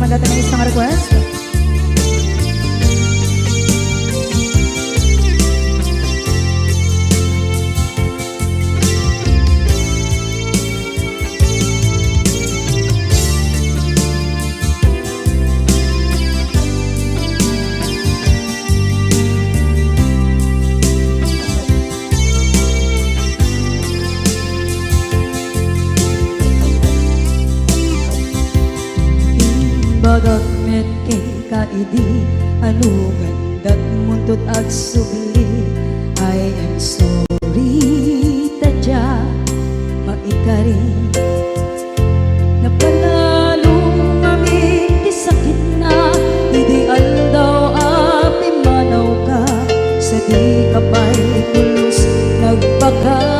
naman natin ng isang request. Bagat met kay kaidi anugan dat muntot ag subli. I am sorry tadya maikari napalalo kami di sakit na idi aldaw api manaw ka sa di kapay pulos nagpakada.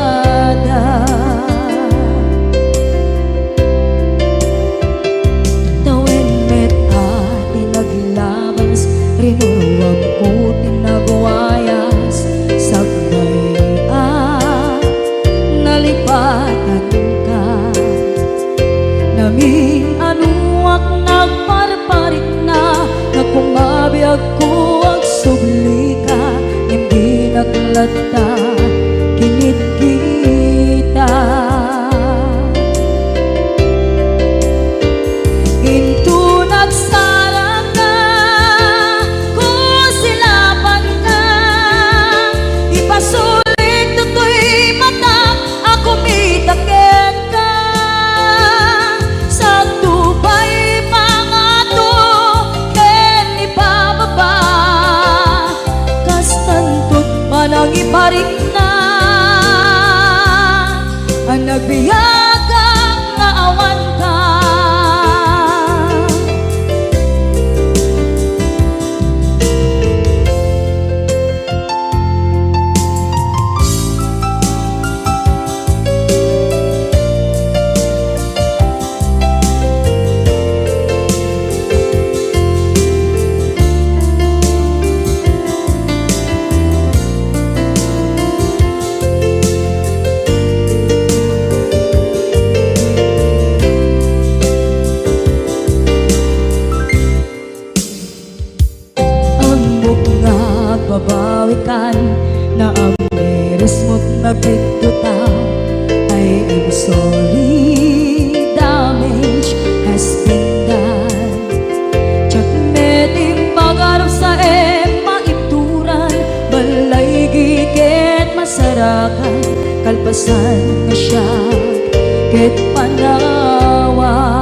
Rinuruwag ko tinagwayas sagnay nalipatan ka naming anuak nagparparit na nagkumabiyag ko ang subli ka hindi naglata kinit kita into nagsarang ka sulit tutoy mata ako mitaken ka sa tubay mga to ken ibababa kastantod manang iparik na ang nagbiyagang naawan ka. Babawikan na ang meres mo't nagpigduta. I am sorry, damage has been done. Tsak meting magarap sa maituran balay giket masarakan kalpasan na siya ket panawa.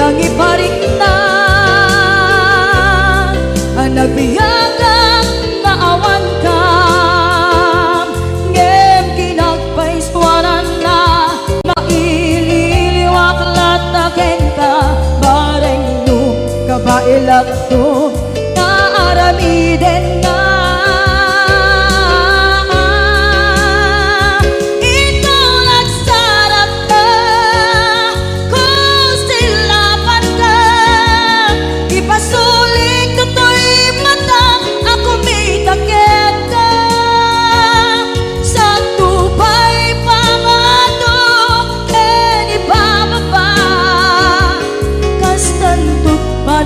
Iparik na ang nagbiyagang naawan ka ngem kinagpaiswanan na maililiwak lataken ka bareng no kabailak to naaramiden na.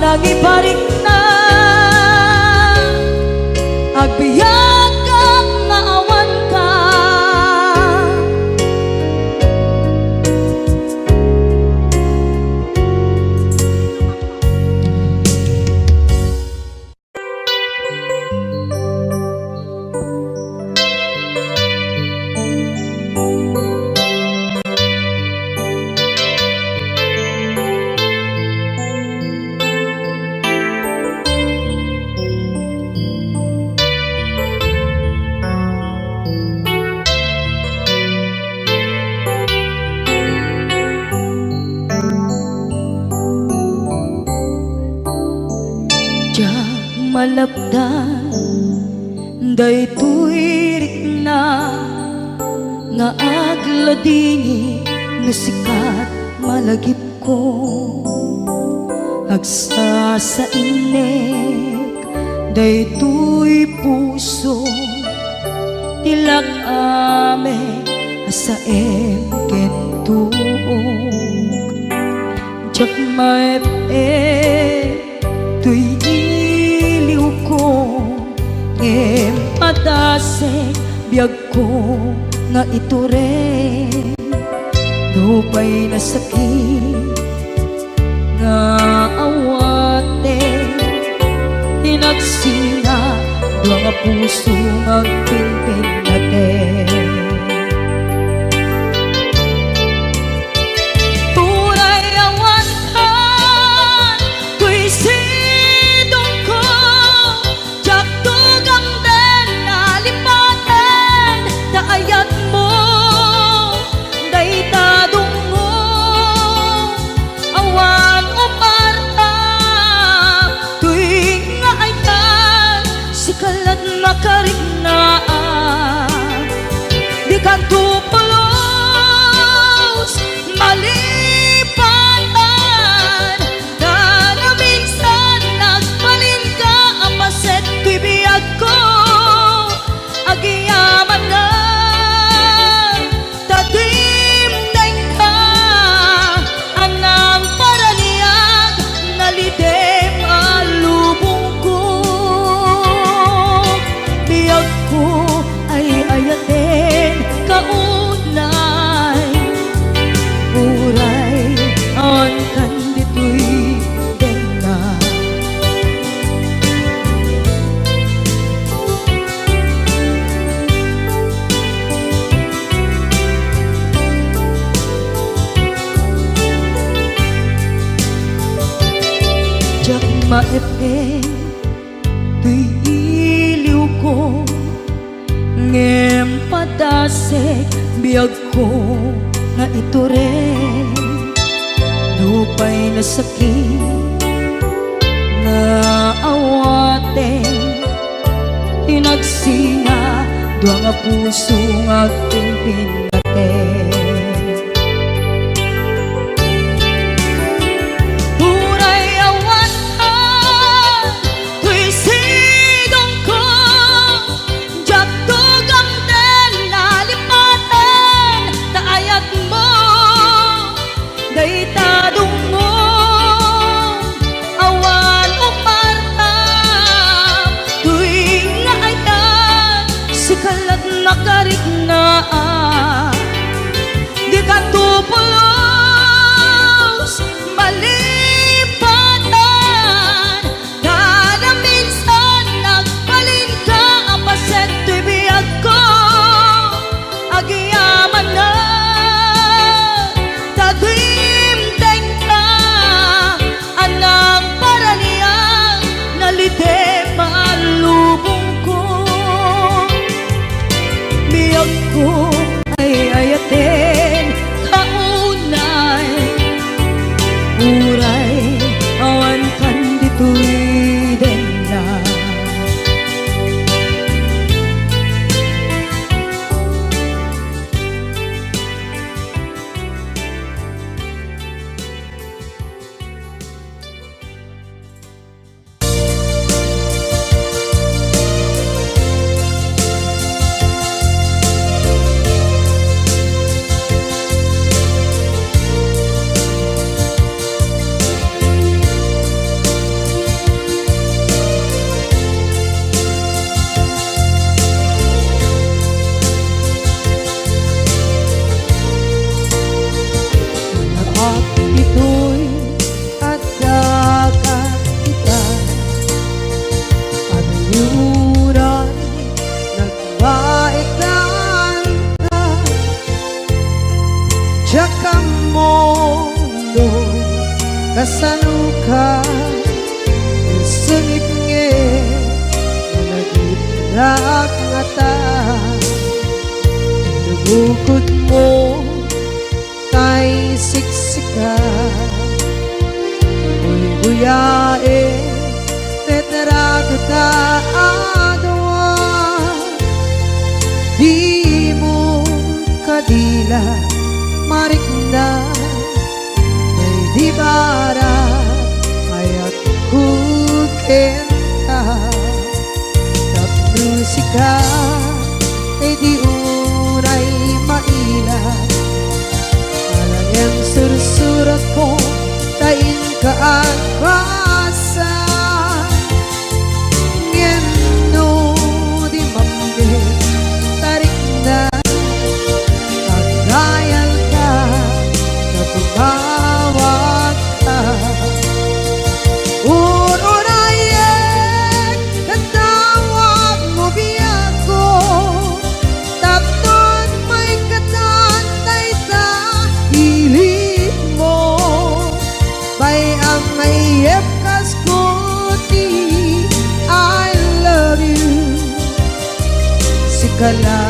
Nagiparik na agbiyak at naawan ka. malapdan Daytoy rikna nga agladini nga sikat malagip ko agsa sa inek daytoy puso tilak ame asaem kentuog jak maep tuy iliw ko ngem padasek biag ko nga ito rin dupay na sakit nga awate tinagsinga dua nga puso magpinpin natin tunay awan ka kuy sidong ko jak tugang den nalipaten daayat mo daytadong mo awan umarta tuwing nga ayan sikalat makariknaan di ka tupulos malipatan na na minsan nagbalin ka ang paset tuy biyag ko agiyaman na tatimneng ka anang paraniyag nalidem alubong ko biyag ko ay ayaten kaunay uray awan kan ditoy denga jak maepeng tuy iliw ko ngem padasek biag ko nga ito rin dupay na sakit na awaten tinagsinga dua nga puso nga pinpinaten tunay awan ka tuy sidong ko jak tugang den nalipaten daayat mo daytadong mo awan umarta tuwing nga ayan sikalat makariknaan di ka tupulos malipatan na na minsan nagbalin ka ang paset tuy biyag ko agiyaman na tatimteng ka anang paraniyang nalidem alubong ko biyag ko ay ayaten kaunay uray awan kan ditoy denga at ito'y adagat kita at yuray nagbaikan ka tsaka mondo kasanuka sungit nge nagitnak ngata nabukod mo kay siksika uy buyae tetrago ka agawan maila marikna may di bara ayat kukenta tak musika ay di unay maila alang yang sursurat ko tain ka ang basa ngeno di mamde tarik na pagdayal ka na tumawag ka urunayek katawag mo biyako tapton may katantay sa hilig mo bay ang mayep kaskuti I love you sikala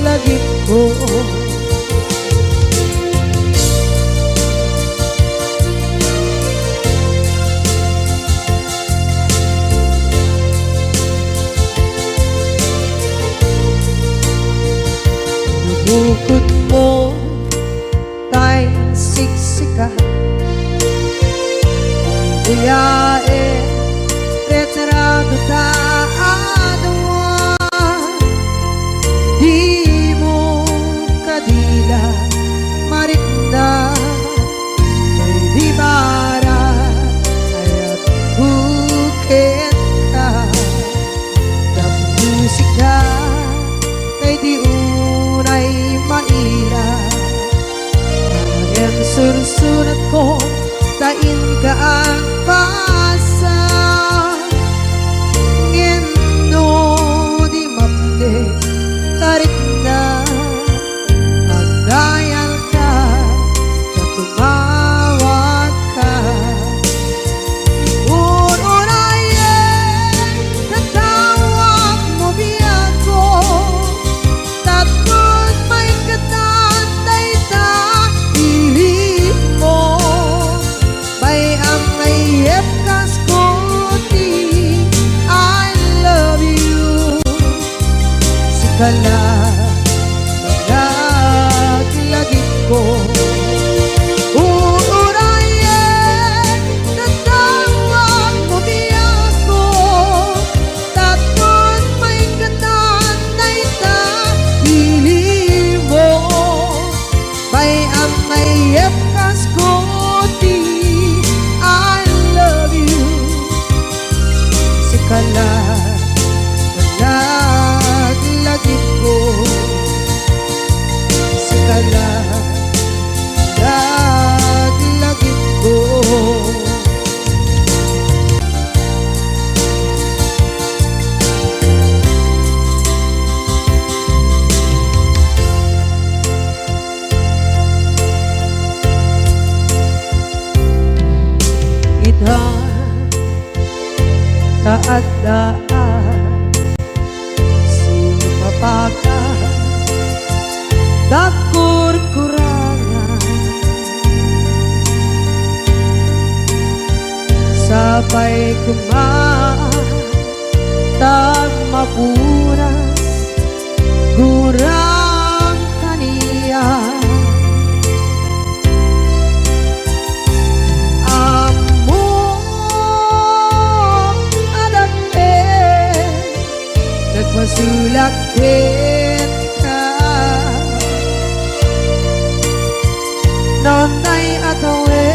lagi ko bukod mo tay siksika buyae retrado ta adwa di mo kadila marikna may di bara ayat bukit ka ng musika kay di unay maila ang sursurat ko tain ka ang pasa ngeno di mamde tarik na magdayal ka na tumawag ka urunayek tatawag mo biyako tapos may katantay sa hilig mo bay ang mayep kaskuti I love you sikala lagi ko urunayek tatawag mo biyako tapos may katantay sa hilig mo bay ang mayep kaskuti I love you sikala lagi ko sikala lagi ko ita taadaan sumapaka dakur-kurangan sabay kumaan tag mapunas gurang kaniya masulakit ka nonay atawe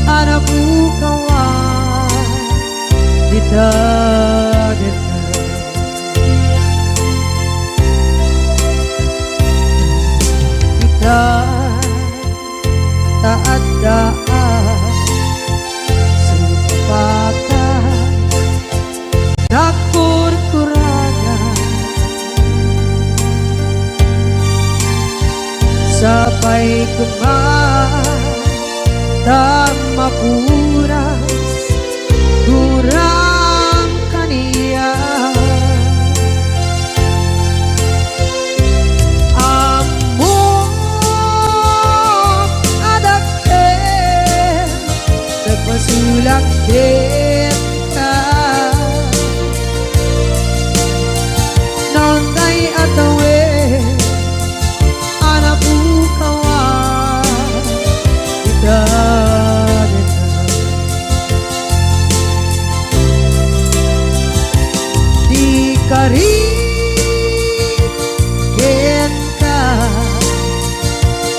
anabukawan dita kita taadaan supakan dakur-kurangan sabay kumaan dan mapunas kurang kaniya among adakit nagpasulakit ka nonday ato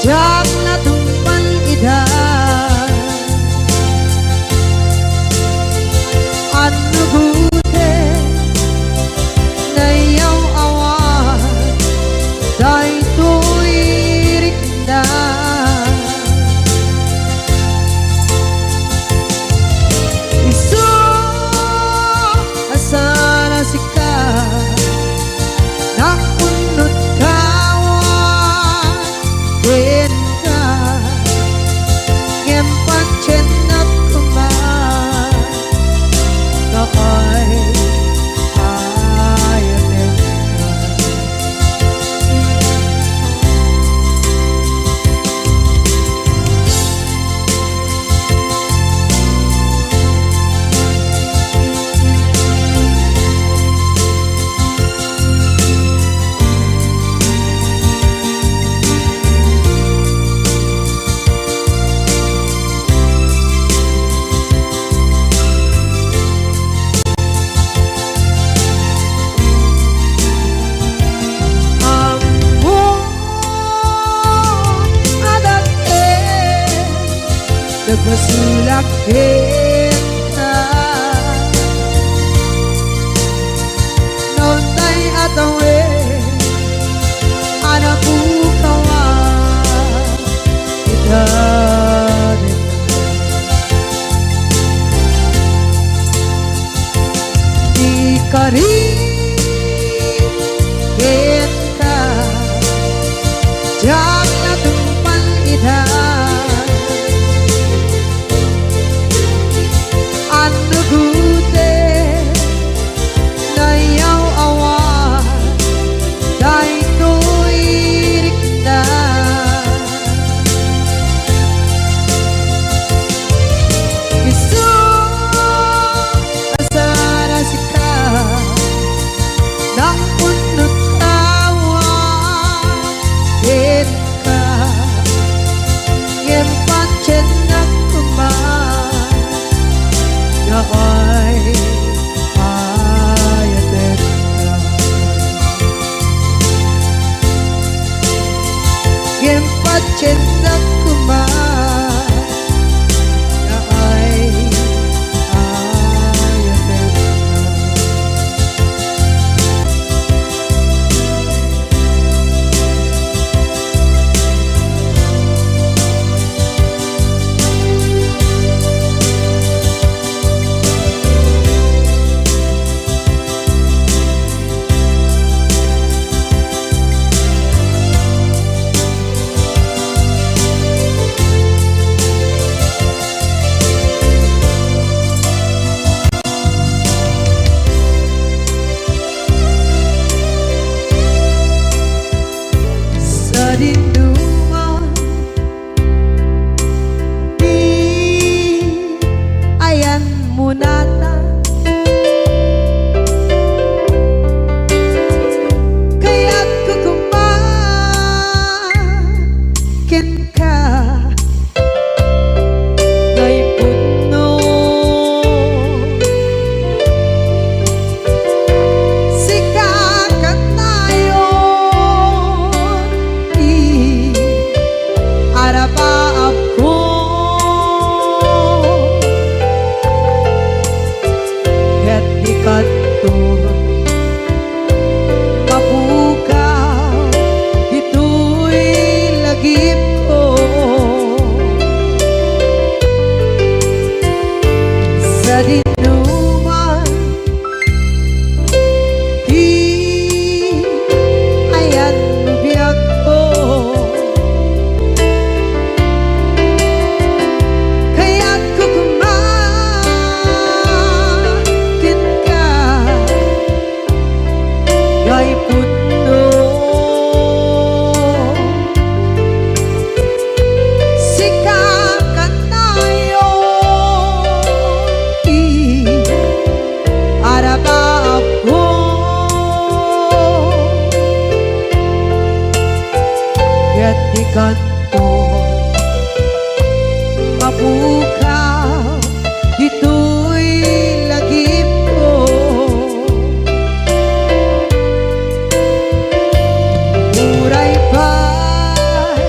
jak na tumpan ida ano gute na yaw awan day tuirik na isu asana sika nakunot kawan din ka ngempat chenat kuman kakay ayatin ka nagmasulak kita noon tay atawe anak bukawan kita di kari kita jak na tumpan ida ano gute na yaw awan day tuirik na isu asana sika nakunot kawan din ka ngempat chenak kuman kakay ayatin ka ngempat chenak kuman kakay ayatin ka sa dinduman di ayan munata kaya't kukumakin ka ngay puno sikakat tayo arabaab ko ket di kanto mapukaw dito'y lagip ko sa dinuman di ayan biyak ko kaya't kukumakin ka ngay puno sikakat tayo arabaab ko ket di kanto mapukaw dito'y lagip ko muray pa'y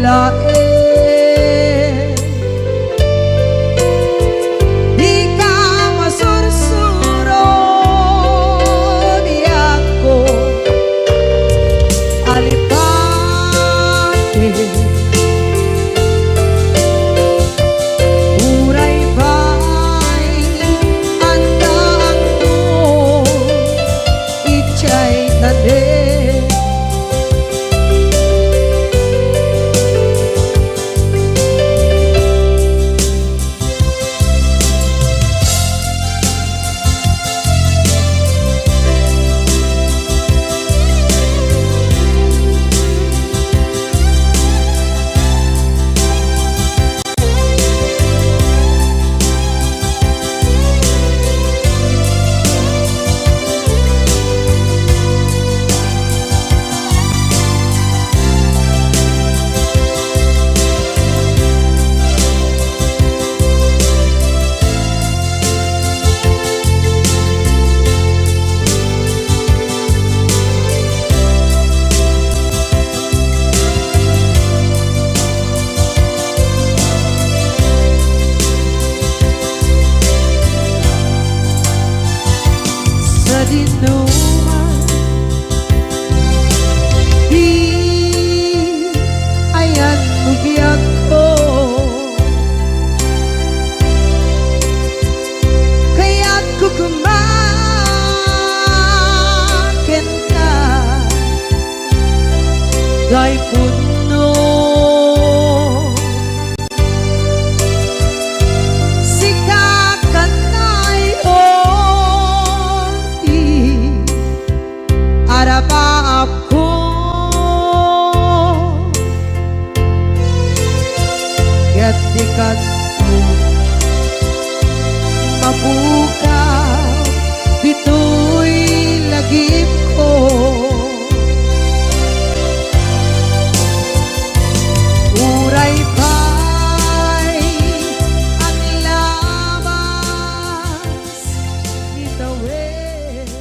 lain. Di ka masursuro biyak ko alipate. Uray ba'y andaan mo ichay tanin. Sa dinuman di ayan bubiyag ko, kaya't kukumakin ka dahil puno arapap ko gatikan ko mabukaw dito'y lagip ko. Uray pa'y ang labas itawid.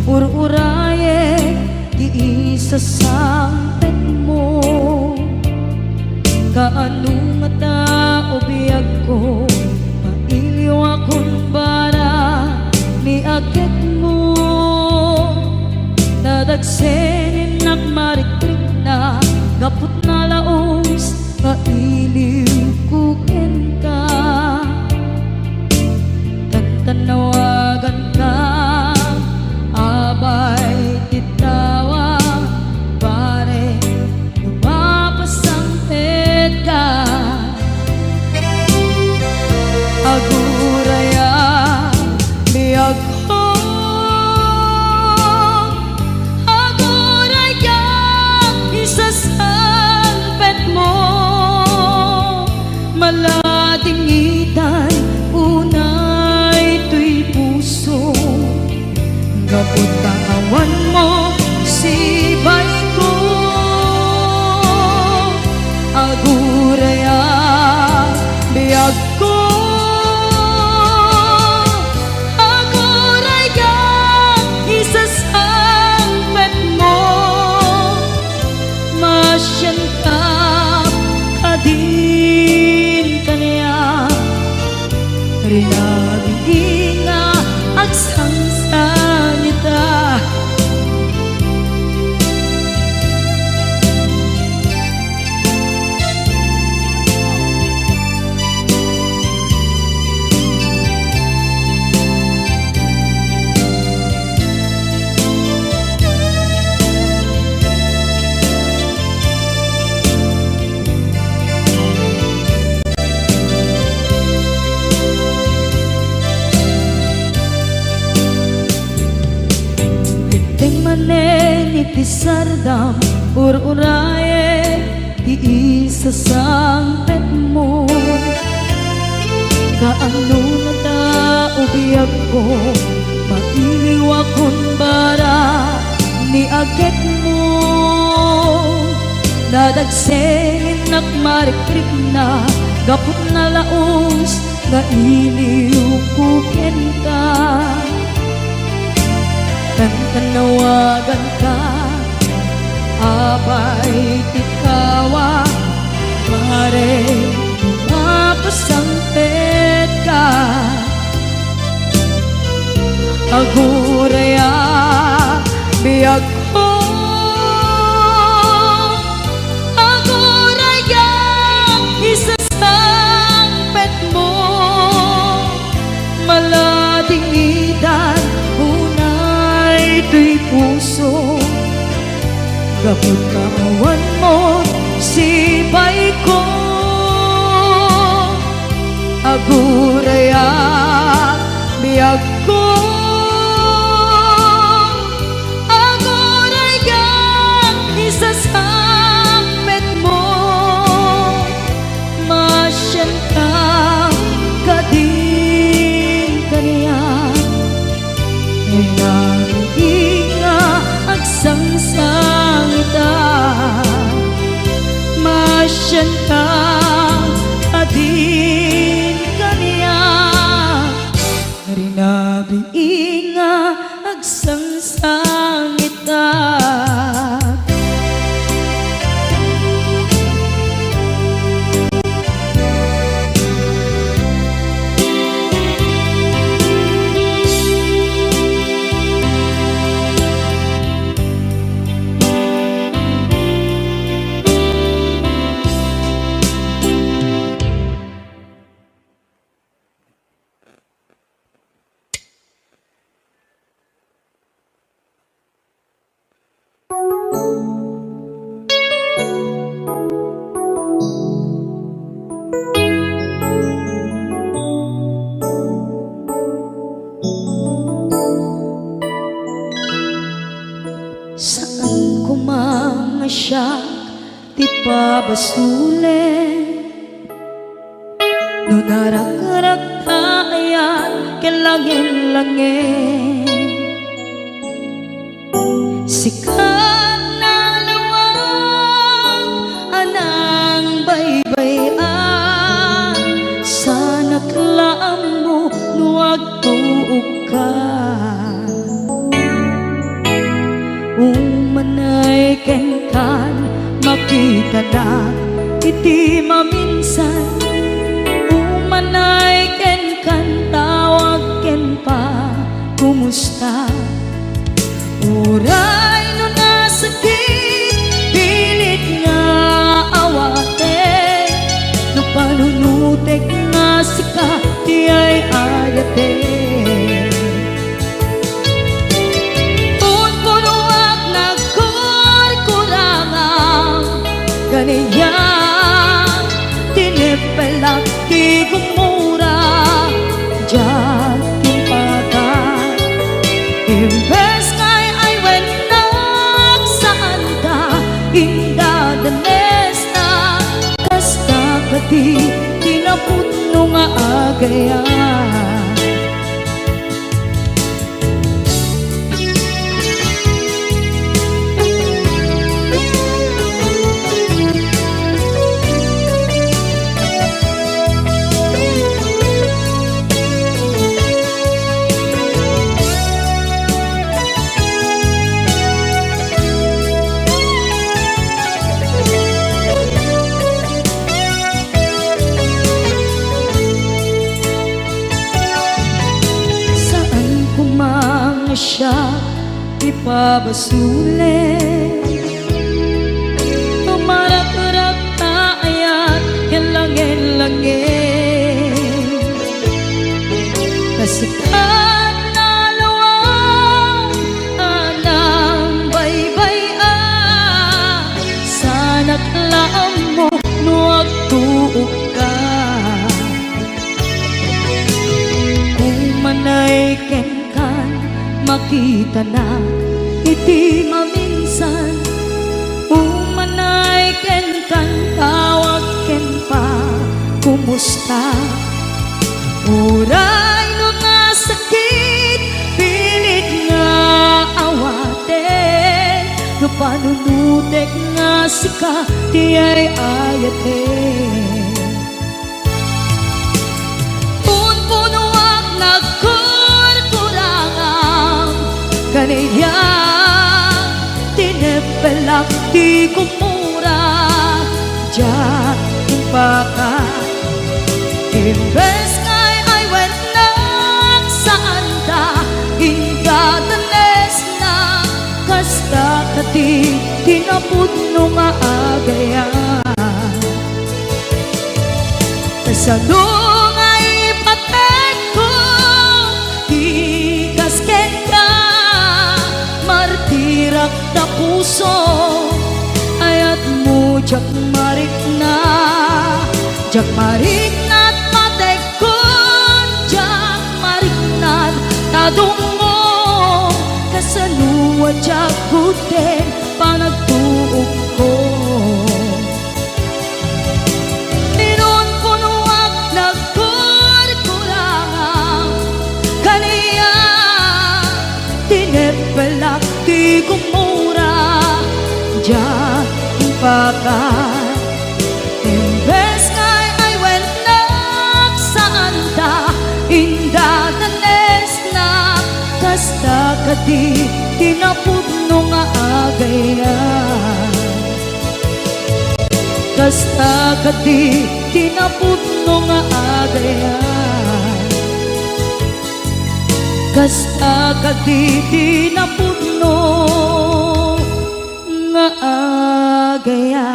Ur-uraye di isa sampet mo, kaano nga ta ubiyag ko, mailiw akong bara ni agit mo. Nadagsenin nagmariklik na gapot na laos, mailiw kukin ka, tantanawagan ka abay titawa pare lumapasang pedka. Aguraya biyag ko, aguraya isasang pet mo, maladingitan unay tuy puso. Kapot kawan mo si bay ko, aguraya biyag ko, aguraya isasangpet mo, masyan ka kadin kanya rinabing na agsansanita. Iti sardam ur-uraye di isa sampet mo, kaano na ta ubiyag ko mailiwa kon bara ni agit mo nadagsengin nagmarikrik na gapot na laos nga iliw kuken ka tanawagan ka abay tikawa mare mapasampet ka aguraya biyag ko aguraya isasampet mo maladingidan unay tuy puso gapot kawan mo sipay ko aguraya biyag ko aguraya isasampet mo masyan ka kading kaniya nga agsangsang ita masyan ka kading kaniya rinabi nga agsangsang ita saan ko mga siya ti pabasulen no narak-arak tayan kelangin-langin sikat na lawang anang baybayan sana klaam mo nuwag tuog ka umanay ken kan makita na iti maminsan umanay ken kan tawag ken pa kumusta uray no nasakit pilit nga awate no panunutek nga sika di ay ayate kaniya tinipelak ti gumura diyan timpagan imbes ngay ay wenak saan ka indadanes na kasta kati tinaputno nga agayan siya ipabasulen tumarak-rak taayat kelangin-langin kasikat na lawang anang baybayan sana klaam mo nuwag tuog ka kung manay ken makita na iti maminsan umanay ken kan tawag ken pa kumusta panunutek nga sika ti ay ayate. Punpunuak nagkurkurangang kaniya tinepelak di kumura diyan impaka. Imbes ngay ay wenak saan ta ingatanes na kasta kati tinapudno nga agaya. Kasano nga ipatek ko di kasken ka martirak na puso ayat mo jak marik na patek ko jak marik na tadungo kasanuwa jak guten panagtuog ko. Inon punuak nagkurkurangang kaniya tinepelak di kumura diyan impaka. Imbes ngay ay wenak saan ta indatanes na kasta kadi tinapudno nga agaya. Kasta kadi tinapudno nga agaya. Kasta kadi tinapudno nga agaya.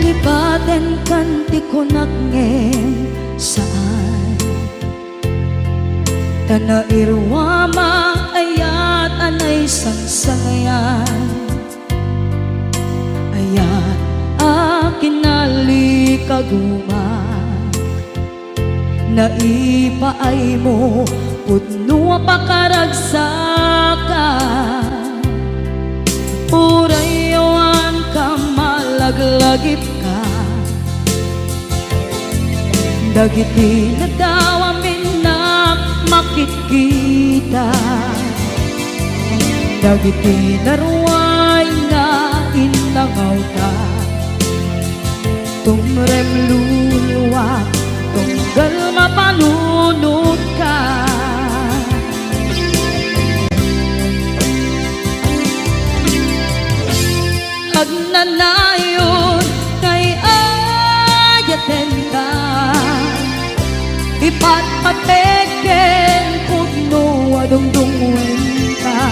Lipaten kanti ko nagngem saan tana irwama ayat anay sangsangayan ayat akin nalikaguma naipaay mo pudno pakaragsakan urayawan ka malaglagip ka dagiti na daw amin na makikita dagiti naruay na inangaw ta tumrem luluwa tunggal mapanunod ka agnanayon kay ayaten ka ipatpateken pudno adungdungwen ka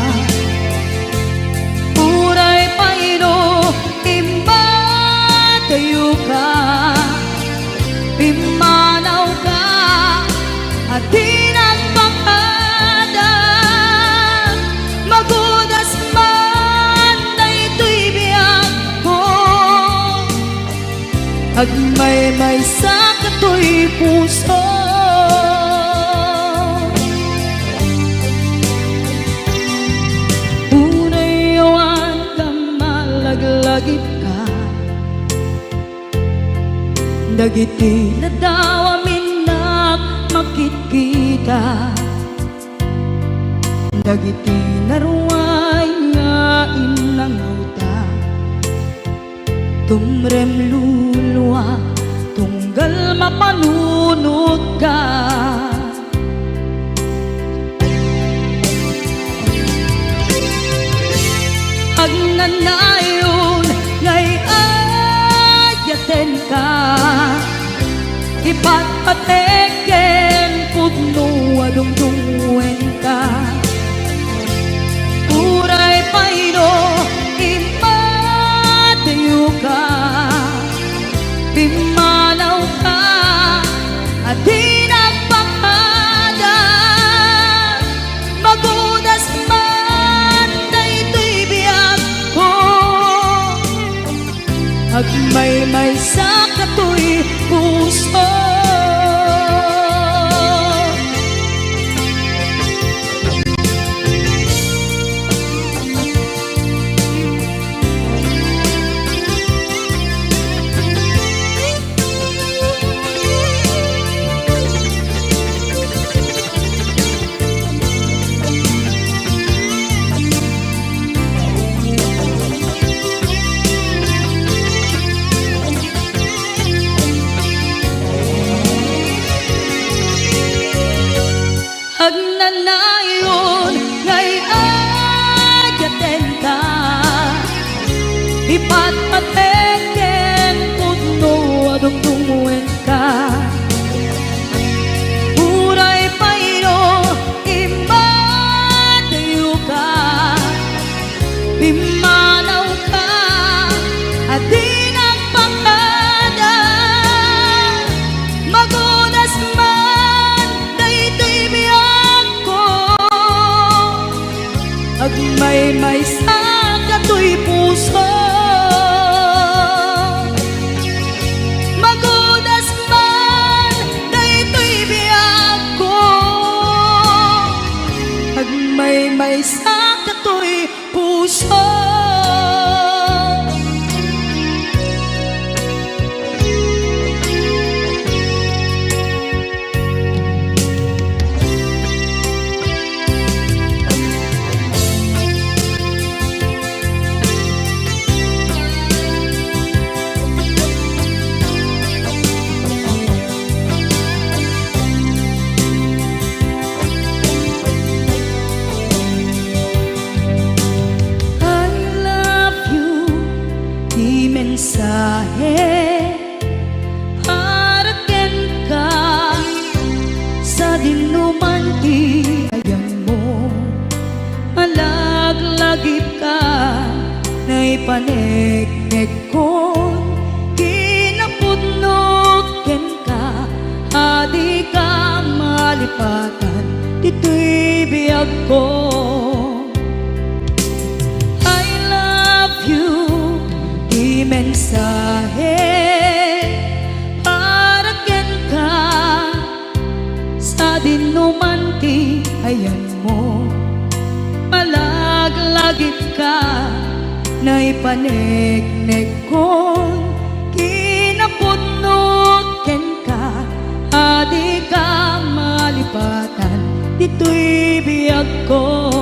uray paino imbatayo ka imanaw ka at tinagpakada magudas man na ito'y biyak ko agmay-may sa kato'y puso unayawan ka malaglagip ka dagiti na daw amin na makikita dagiti naruay nga inangaw ta tumrem luluwa tunggal mapanunod ka agnanayon ngay ayaten ka ipatpateken pudno adungdungen ka. Uray payno imadayo ka, pimanaw ka at di nagpakada. Magudas man na ito'y biyag ko, agmay-may sa kato'y puso. Agnanayon ngay ayaten ka, ipatpateken pudno adungdungen ka. Uray payno imadayo ka, pimanaw ka at di nagpakada. Magunas man na ito'y biyag ko, agmay-may sa kato'y puso. Magudas man na ito'y biyag ko, agmay-may sa kato'y puso. Mensahe haraken ka sa dinuman ti ayan mo, malaglagip ka na ipanegnek ko, kinapudnoken ka, adi ka malipatan dito'y biyag ko. Mensahe haraken ka sa dinuman ti ayan mo, malaglagip ka na ipanegnek ko, kinapudnoken ka, adi ka malipatan dito'y biyag ko.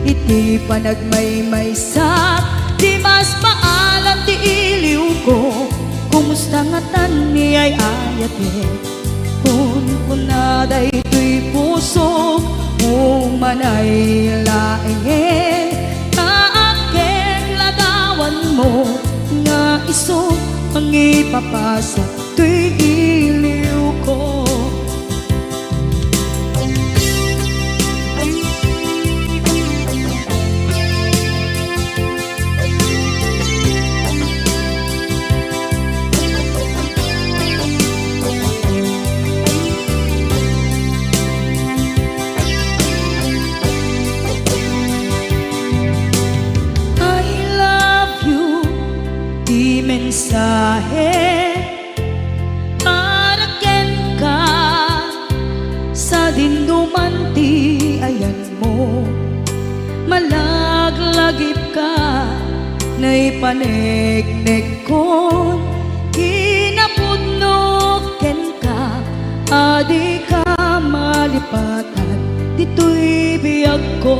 Iti panagmay-maysak di mas maalam ti iliw ko, kumusta nga tan ni ay ayate, kun kunada ito'y puso, umanay laeng, kaaken ladawan mo, nga iso ang ipapasa to'y iliw ko. Mensahe haraken ka sa dinuman ti ayan mo, malaglagip ka na ipanegnek ko, kinapudnoken ka, adi ka malipatan dito'y biyag ko.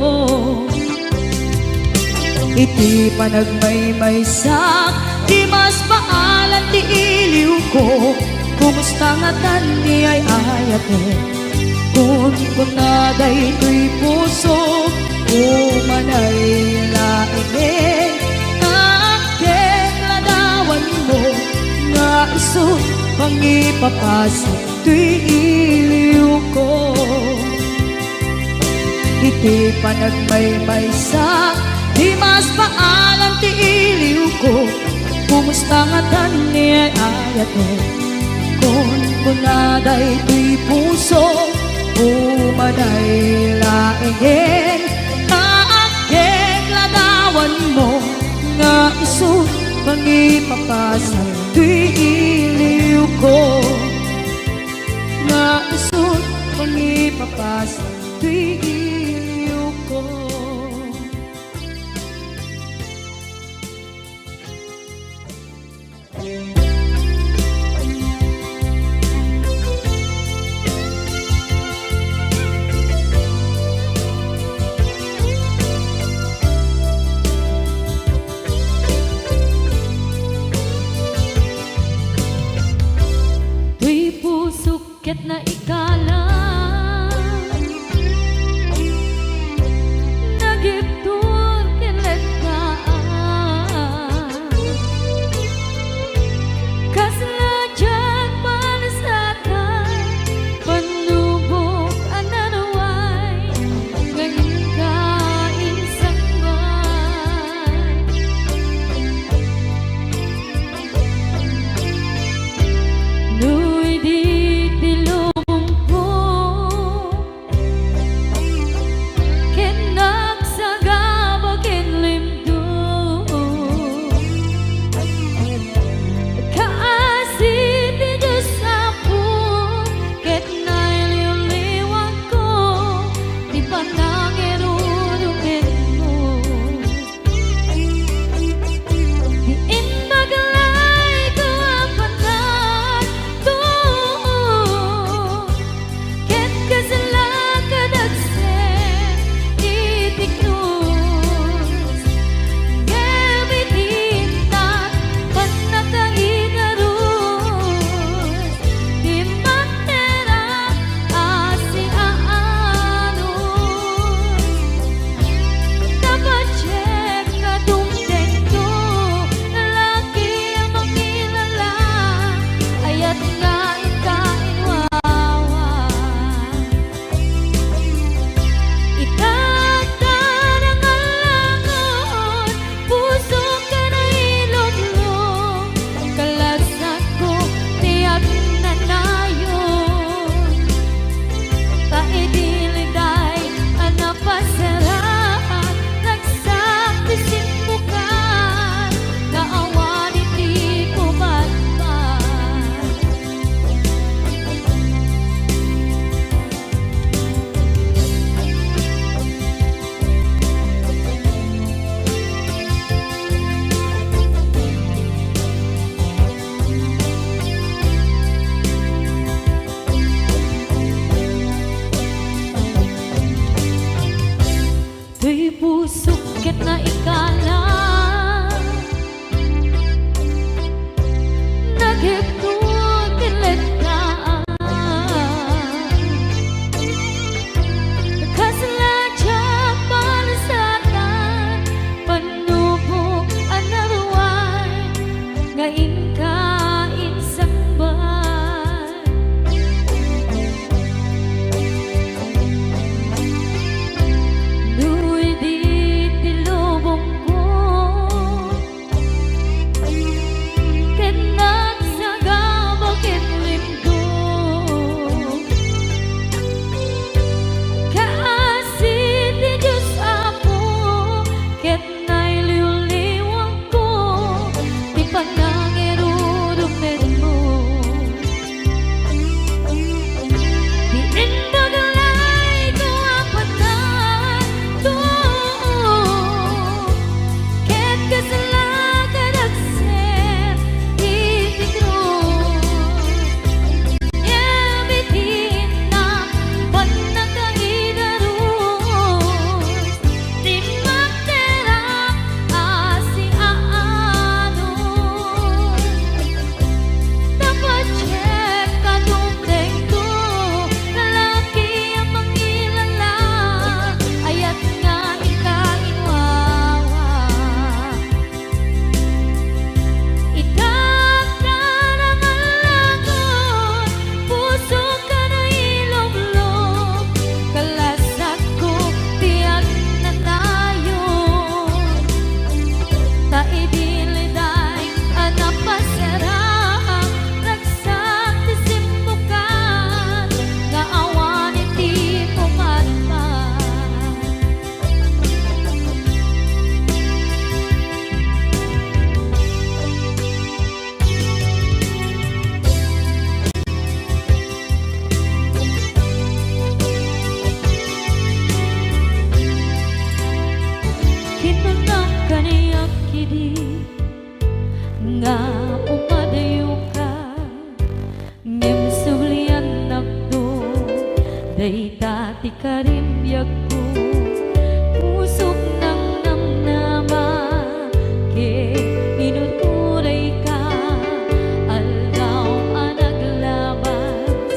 Iti panagmay-maysak di mas maalan ti iliw ko, kumusta nga tan ni ay ayate, kun kunada ito'y puso, umanay laeng, kaaken ladawan mo, nga iso pang ipapasa tuwing iliw ko. Iti panagmaymay sa di mas paalam ti iliw ko. Kumusta nga tani ay ayate kon kunaday tuy puso umanay laingen kaakeg ladawan mo nga isu pangipapasan tuy iliw ko nga isu pangipapasan tuy iliw ko. Tuy pusok ket na ikala nagiptur kilet ka kasla dyan palasakay panubok ananaway ngayon ka insangay Nuy di tilong Day dati ka rin biyag ko pusok ng namnama ke inuturay ka aldaw ang naglabas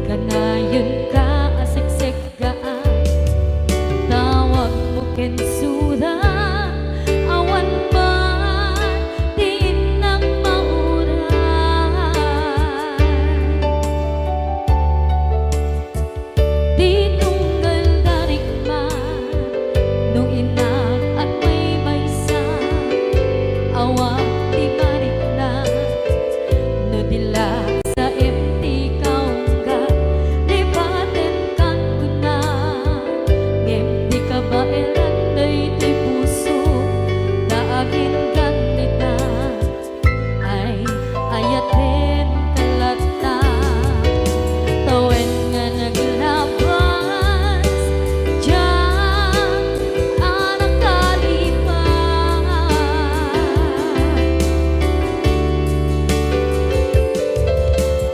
kanayon ka asiksik ka tawag mo kensura awan man din ng mauran tinunggal darigman nung inak at may maysa awang di marik na no dila sa empty kaungga lipaten kan kuna ngem di ka ba elanday ti puso daagin ganita ay ayaten kalata tawen nga naglabas diyan anak kalipas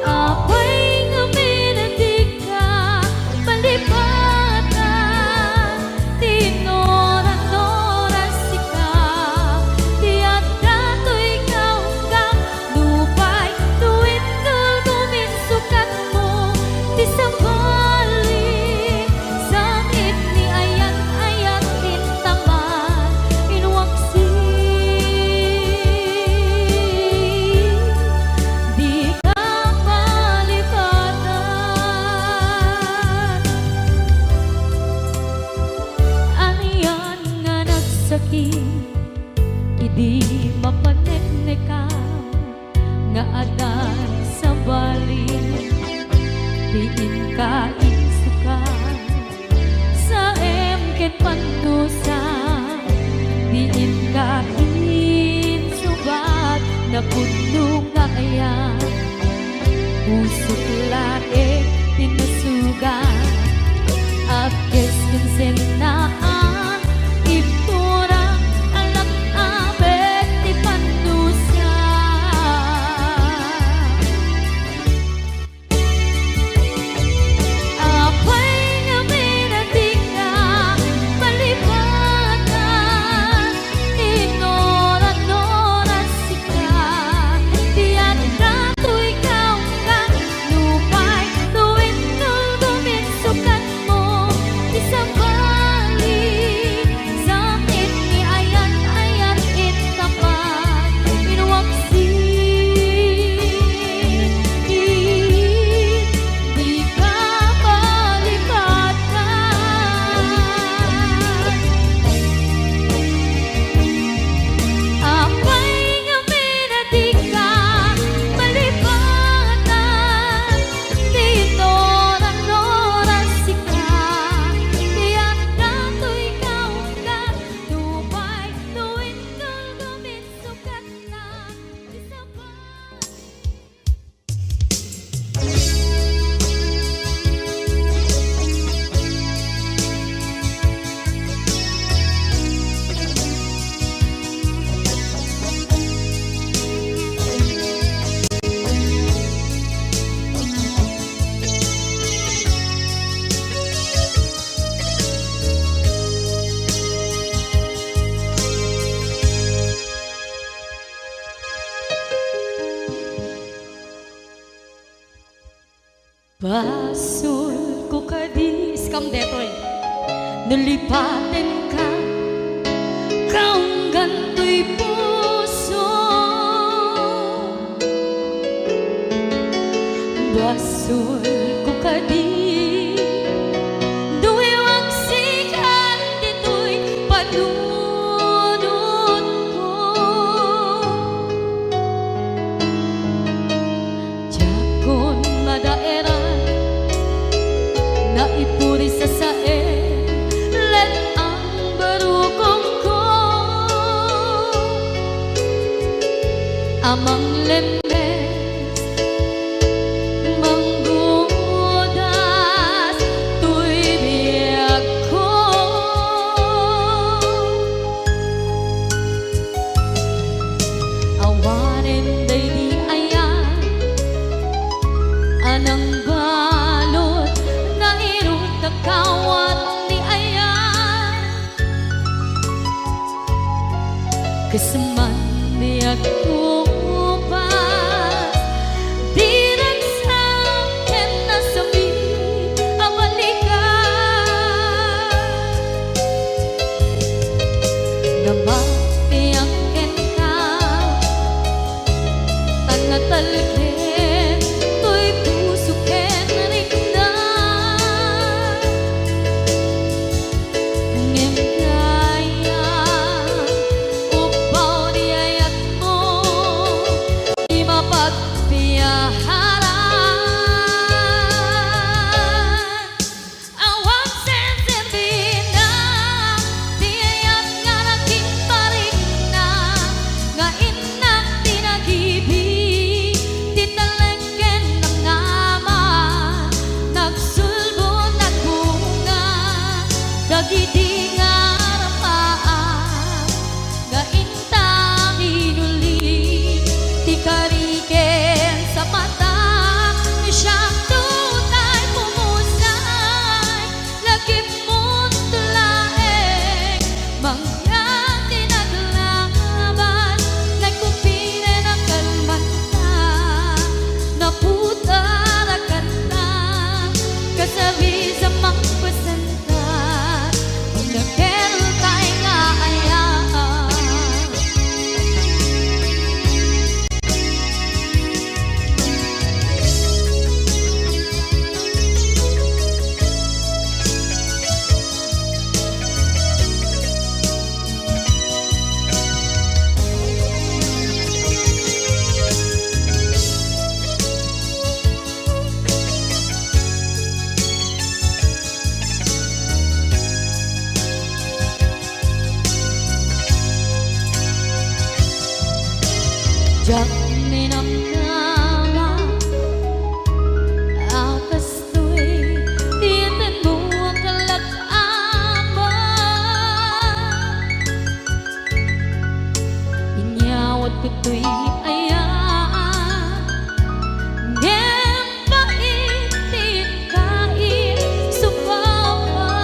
apay nga minatig ka palipatan tinora-nora sika tiyak dato'y kaunggang lupay tuwid tulgumin sukat mo di sabali sakit ni ayat-ayat intaman inwaksi di ka palipatan aniyan nga nagsakit idi mapaneknekan nga adan sa bali diin ka insukan sa emket panusa diin ka insubat na puno nga ayan pusok lae tinusugan akes kinsenaan ipturang alak abet ti panusa apay nga minatig ka palipatan tinora-nora sika tiyak dato'y kaunggang lupay tuwid tulgumin sukat mo di sabali sakit ni ayat-ayat intapan inwaksi di ka palipatan apay nga minatig ka palipatan tinora-nora sika tiyak dato'y kaunggang lupay tuwid tulgumin sukat na di sabali Basul ko kadis kam detoy nalipaten ka kaunggan to'y puso basul ko kadis duwewang sikan dito'y panunod ko jakon madaeran na ipuri sa sae let ang barukong ko amang lemes manggudas tuy biyak ko awanen day di ayan anang balot na iro Kasaman biyak kupas di nagsakin na sabi ang balikan na mapiangkin ka tanatalkin to'y pusukin rindan ngem kaya upaw di ayat mo di mapagpiyaharan awang sensirbin na di ayat nga naging paring na nga inak tinagibig titalengken ng nama nagsulbo nagbunga dagidi nga rapaan nga intang inuli ti kariken sa mata ni siyang tutay pumusay lagip mo't tulaeng mangyang tinaglaban nagkupine ng kalmanta naputarakan na kasabi sa magpasantan kung nagkeltay nga ayaan Diyak minamnama akas to'y tiyanan mo ang kalak-aman inyawat ko to'y ayaan ngem paitin kain supawan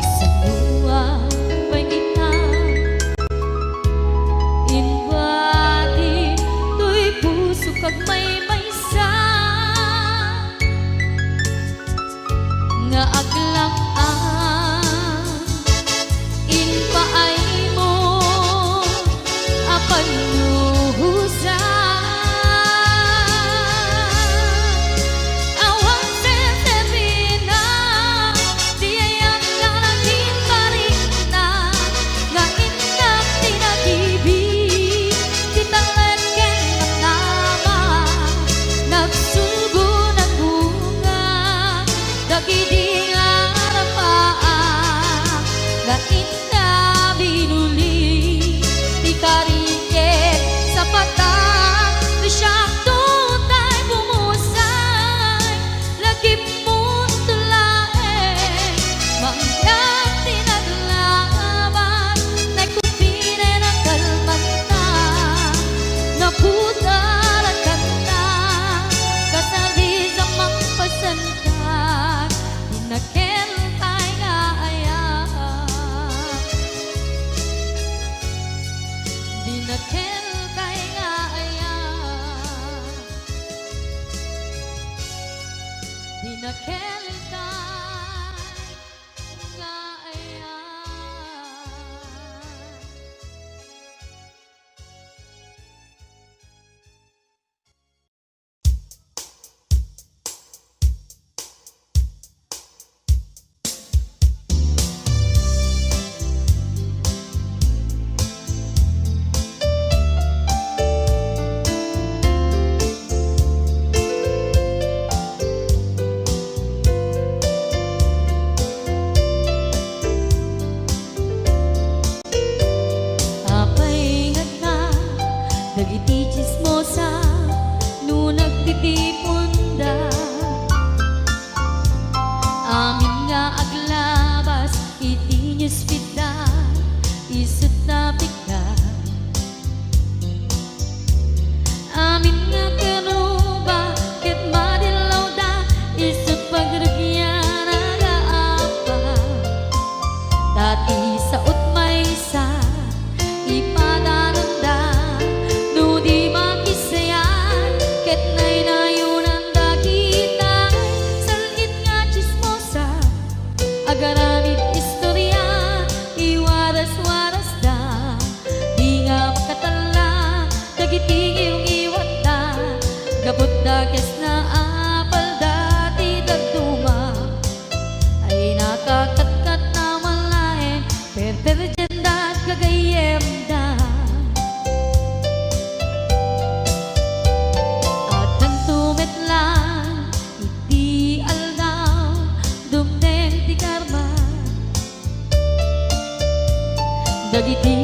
sa buwan pa'y kita inwati to'y puso kag may maysa nga aglang-an inpaay mo apan luhusan awang senserina di ayat nga naging paring na nga inak tinagibig titalengken ng nama nagsulbo ng bunga dagidi nga rapaan nga inna binuli ti kariken sa mata ni siyang tutay pumusay lagip mo't tulaeng mangyang tinaglaban nagkupine ng kalmanta naputarakan na kasabi sa magpasantan dinakentay nga ayaan dinakentay nga ayaan dinakentay nga ayaan apay nga ka dagiti chismosa no nagtitipunda amin nga aglabas iti newsfeed isut na bigla amin nga kanuba ket madilaw da isut pagragyan aga apa dati agaramid istorya, iwaras-waras da, di nga makatala, dagiti iyong iwat da, gabot da kes na apal dati dagduma, ay nakakatkat na malain, perperjan da at kagayem da. At nang tumetlan, iti aldaw, dumdeng ti karma, dagiti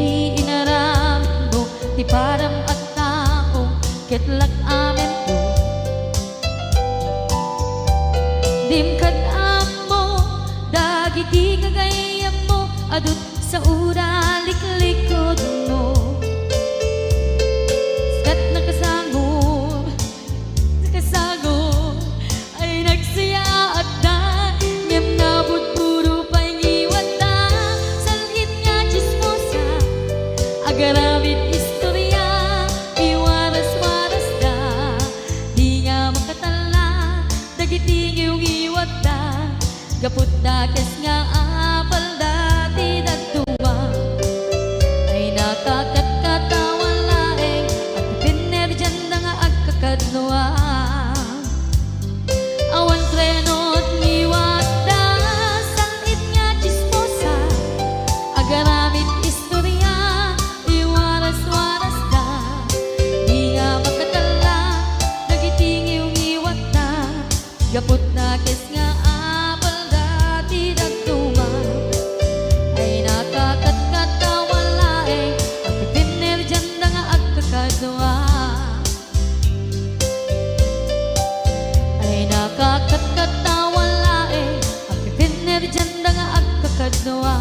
inaram mo, ti param at tao, ketlak amen ko. Dimkad mo, dagiti kagayam mo, adut sa uraliklikod mo. Skat nakasagor, ay nagsaya at da, ngem nabud puro paingiwat da, salgit nga chismosa, agaramid istorya, iwaras-waras da, di nga makatala, dagiti iyong iwat da, gaput da kes nga apal dati dagduma, ay nakakatkatawa laeng, at pinerjan da nga agkakadnoa. Awan trenot ngiwat da, sangit nga chismosa, agaramid istorya, iwaras-waras da, di nga makatala, dagiti iyong iwat da, gaput na kes nga apal dati dagduma, ay nakakatkatawa laeng, at pinerjan da nga agkakadnoa. Ay nakakatkatawa laeng, at pinerjan da nga agkakadnoa.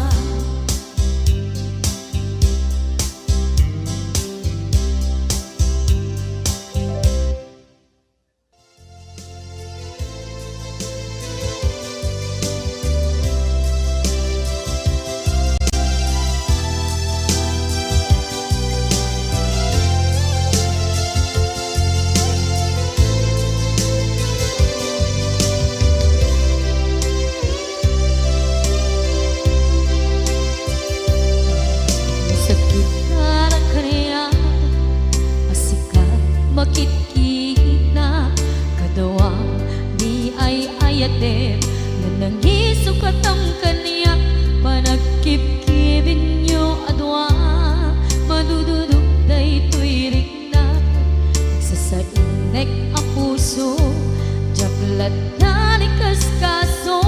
Sakit na kaniya, asikat makitkita, kadawang di ay ayaten, nanangisukat ang kaniya, panagkipkibin nyo adwa, madududog da ito'y rikna, nagsasainek ang puso, jaklat na ni kaskaso,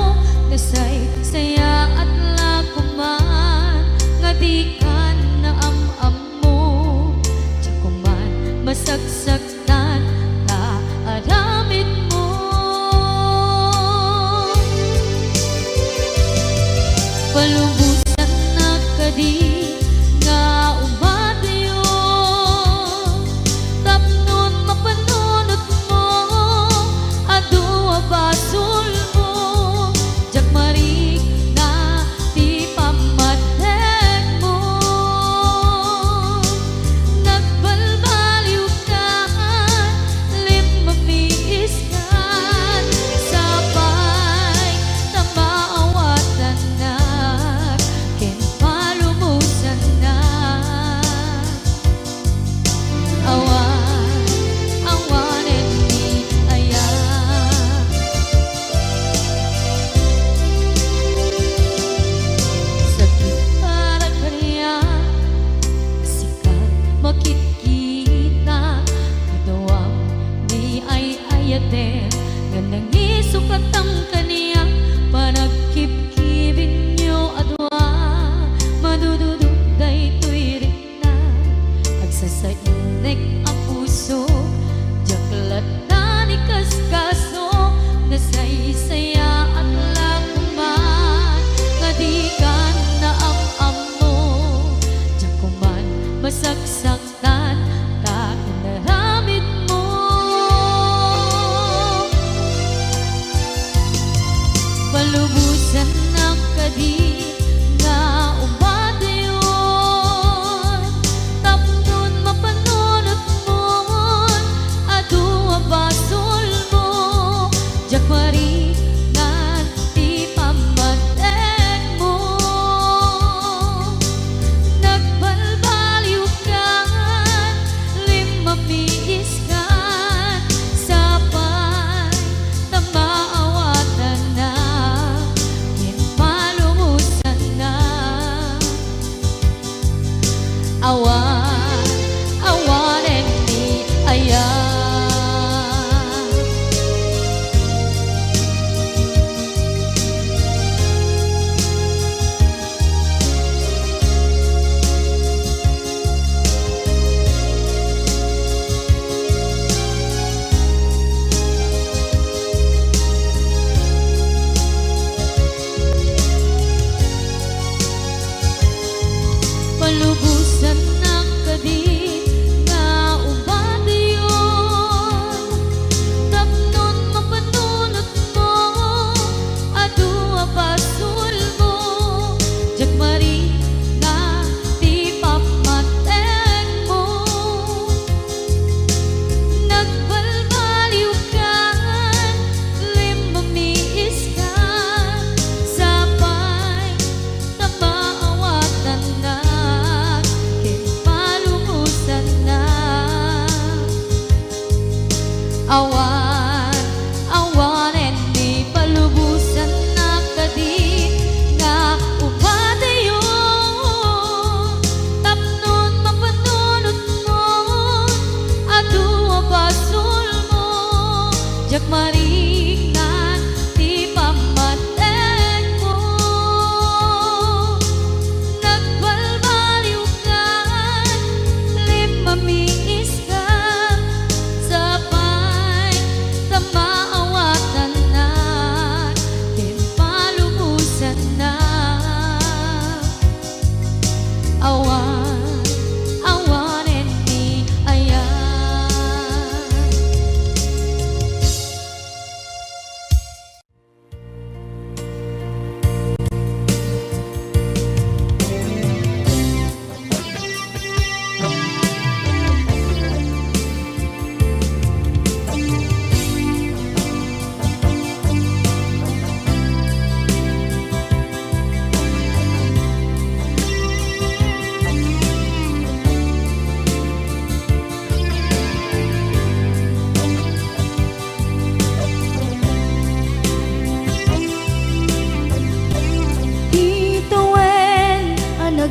nasay saya at lakuman, nga di ka na am-am mo, tsakuman masagsaktan na aramid mo. Palubusan na kadi nga umadayo, tapnon mapanunot mo, adua basul mo, jakmarik na di pamatek mo. Nagbalbaliw ka, limamiis ka, sabay na maawatan na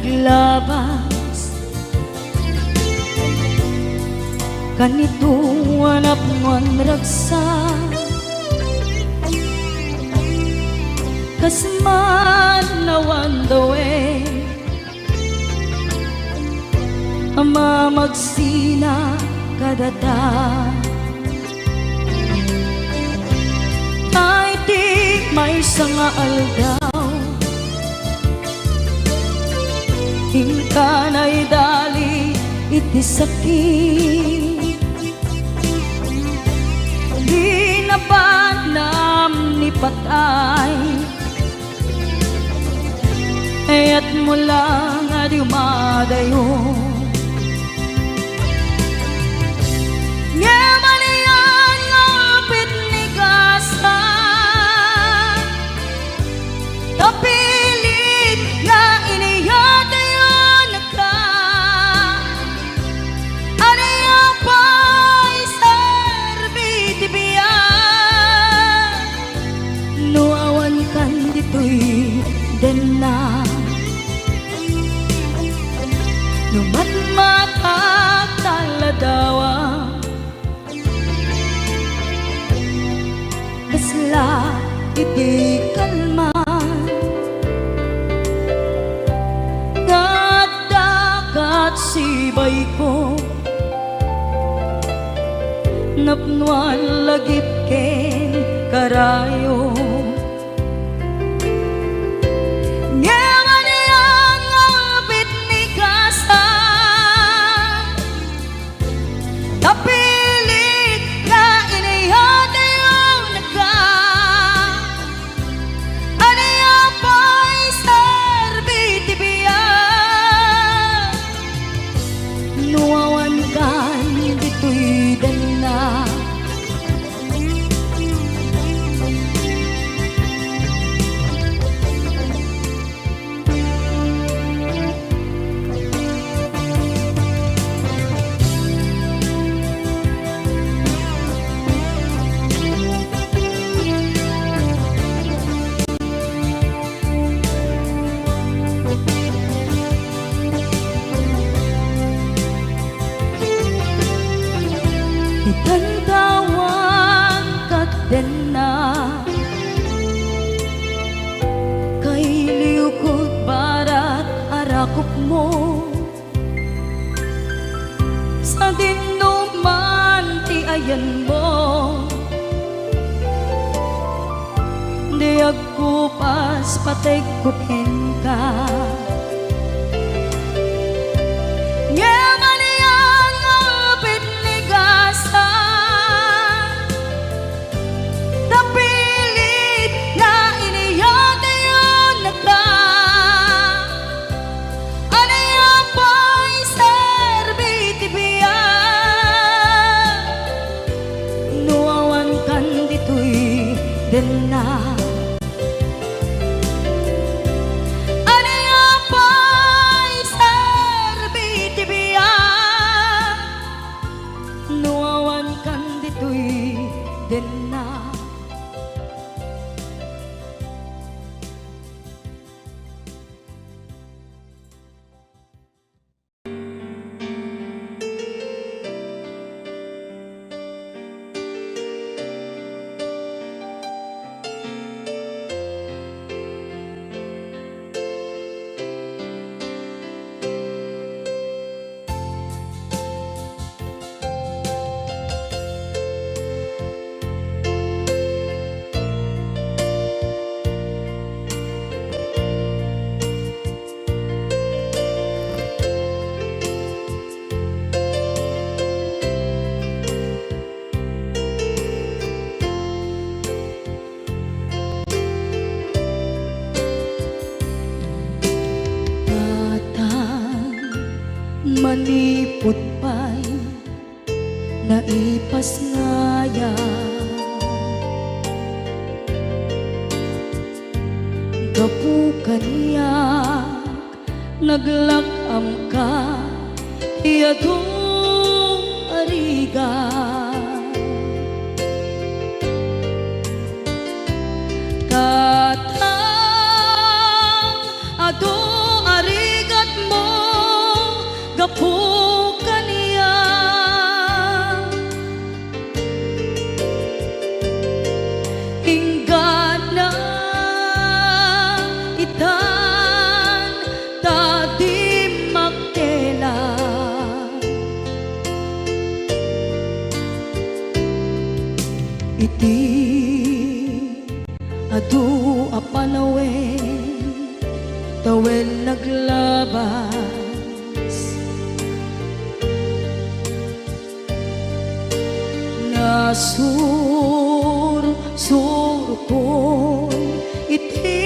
naglabas kanito anak man ragsa kasman nawan dawe ama magsina kadata ay di may sanga aldaw hingkanay dali iti sakit di napanam ni patay ayat mo lang adi umadayo Nyamanian ngapit ni gasa kapilit na iniyatayon ka aniya pa'y serbiti biya nuawan kan dito'y den na numan makaktaladawa kasla iti kalman ngadakat sibay ko napnuan lagip ken karayo Nyamanian ngapit ni kasa kapilit na iniyatayon ka aniya pa'y serbiti biya nuawan kan dito'y dana itantawan katen na kay liukod barat arakop mo sa dinuman ti ayan mo di agkupas patay kupin ka Nyamanian ngapit ni gasa kapilit na iniyatayon ka aniya pa'y serbiti biya nuawan kan dito'y den na aniya pa'y serbiti biya nuawan kan dito'y den na manipot pa'y naipas ngaya gapukan niya naglakam ka iyadong ariga katang ado arigat gapo kaniya ingana itan tadi makela iti adu apanawen tawen naglabas nasur ko iti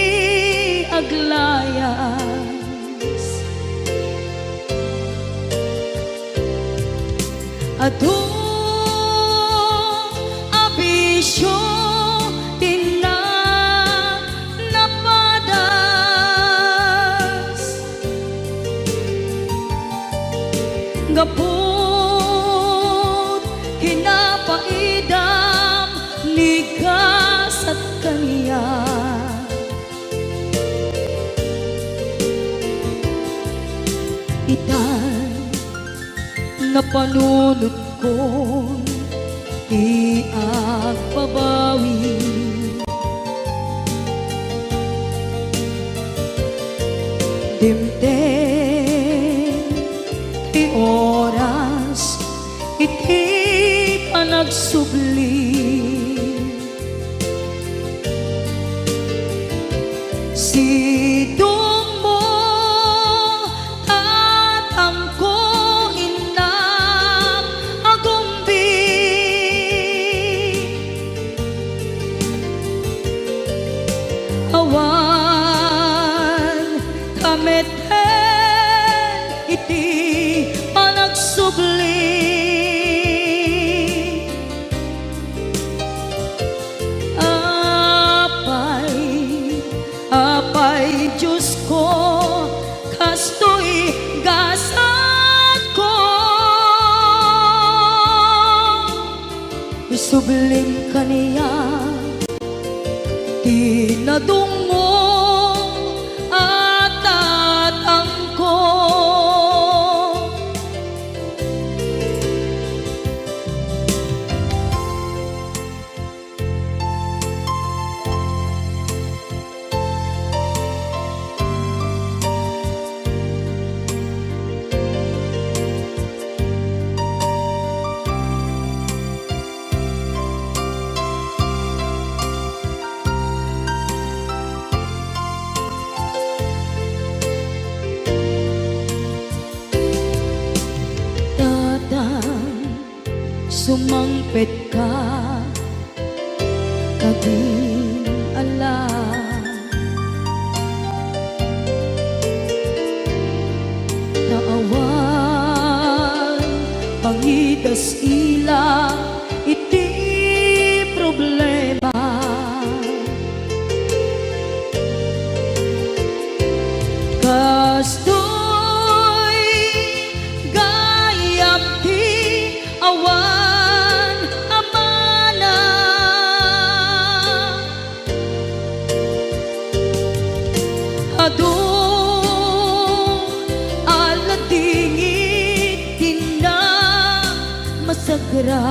aglayas adu abisyo tina napadas gapot kinapaidam ligas at kaniya itan na panunod ko di agbabawi dimten ti oras iti panagsubli sidong mo tatangko inang agumbi awan kameten iti panagsubli apay Diyos ko kastoy gasat ko isubling kaniya tinadungo at tatangko sumangpet ka kading ala naawan pangidas ila iti problema kastoy gayam ti awan amana adu aladingit tina masagra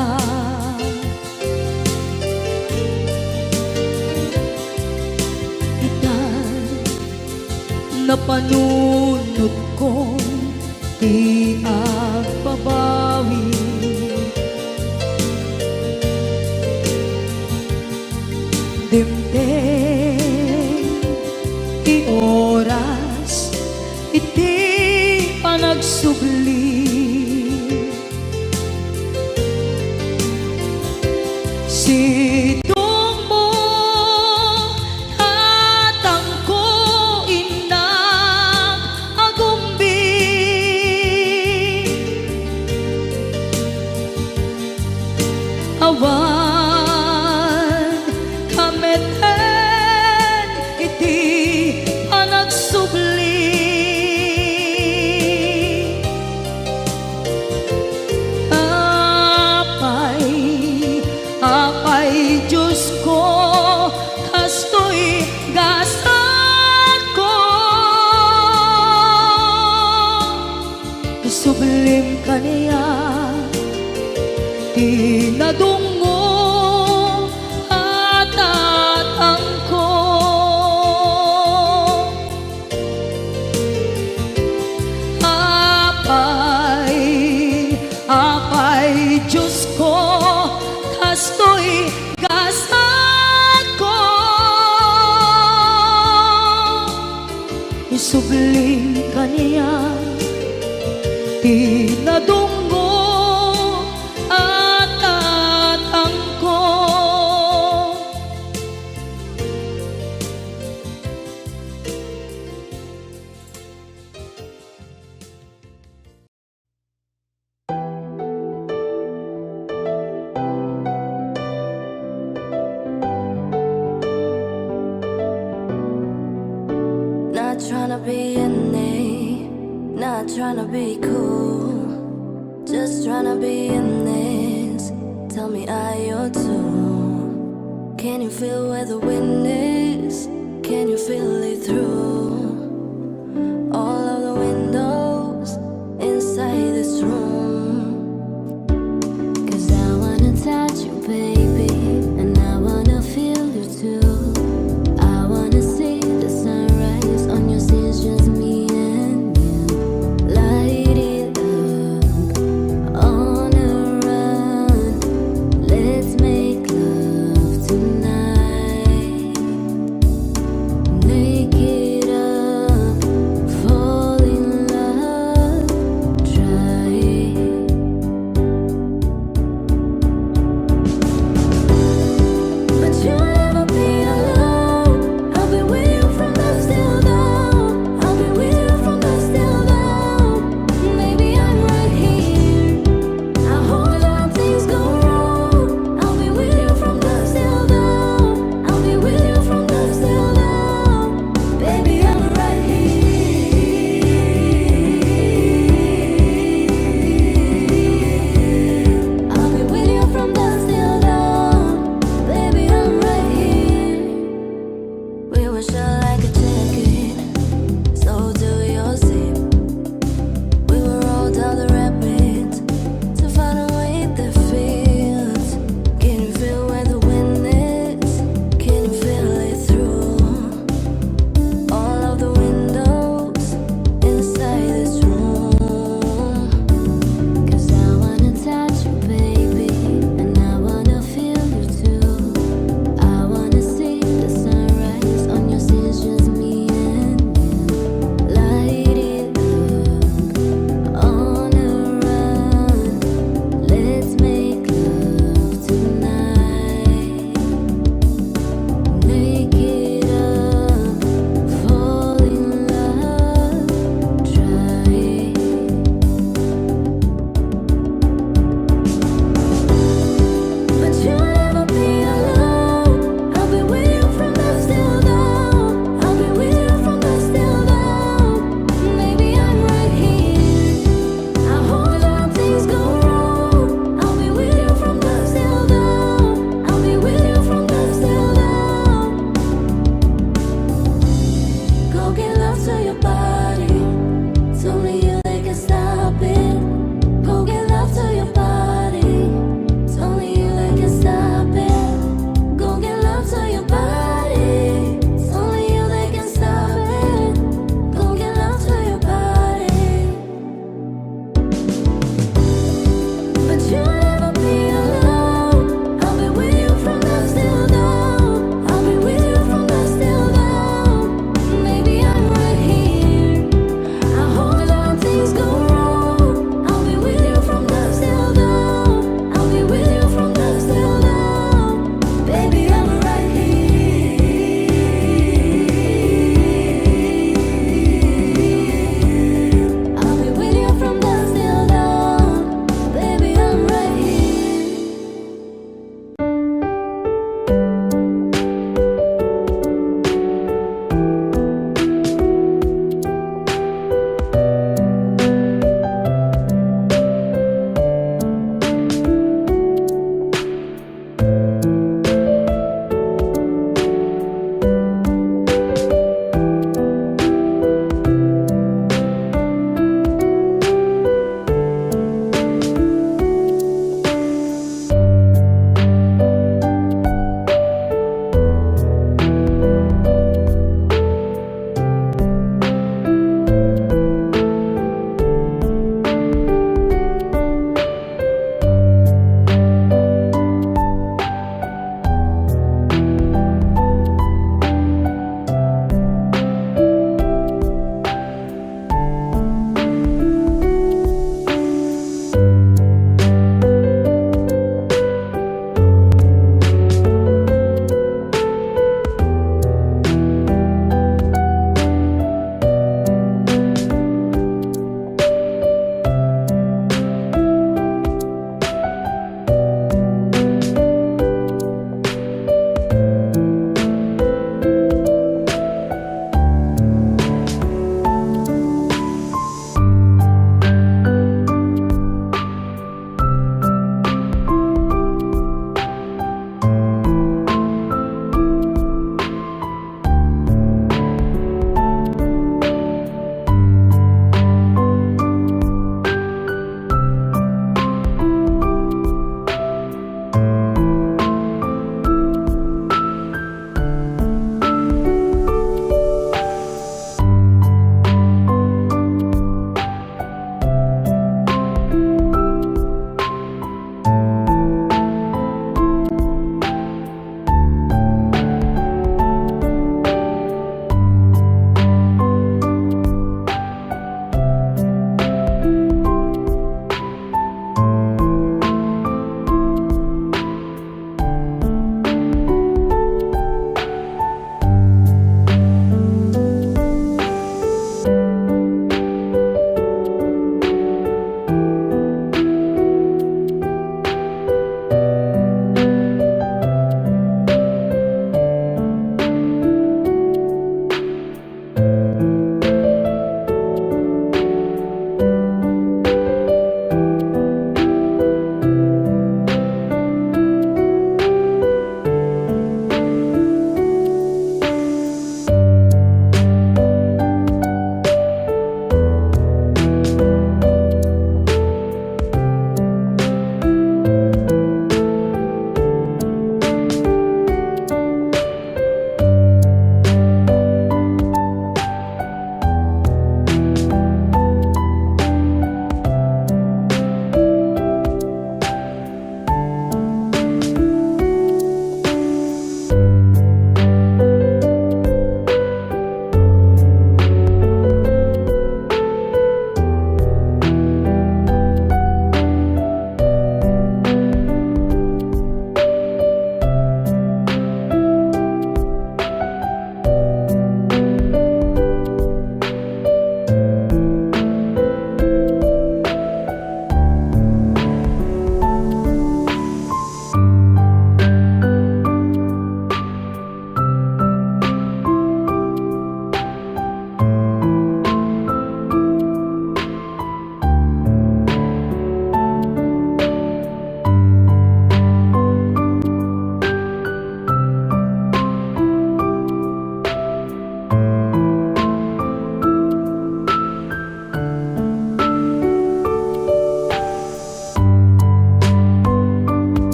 itan napanunod ko di agbabawi dimten ti oras iti panagsubli sidong mo tatangko inang agumbi awan kameten iti panagsubli Isublim ka niya, tinadungo at tatangko. Apay, Diyos ko, kastoy gasat ko. Isublim ka niya, tinadungo at tatangko. Not tryna be unique, not tryna be cool, just tryna be in this. Tell me, are you too? Can you feel where the wind is? Can you feel it through?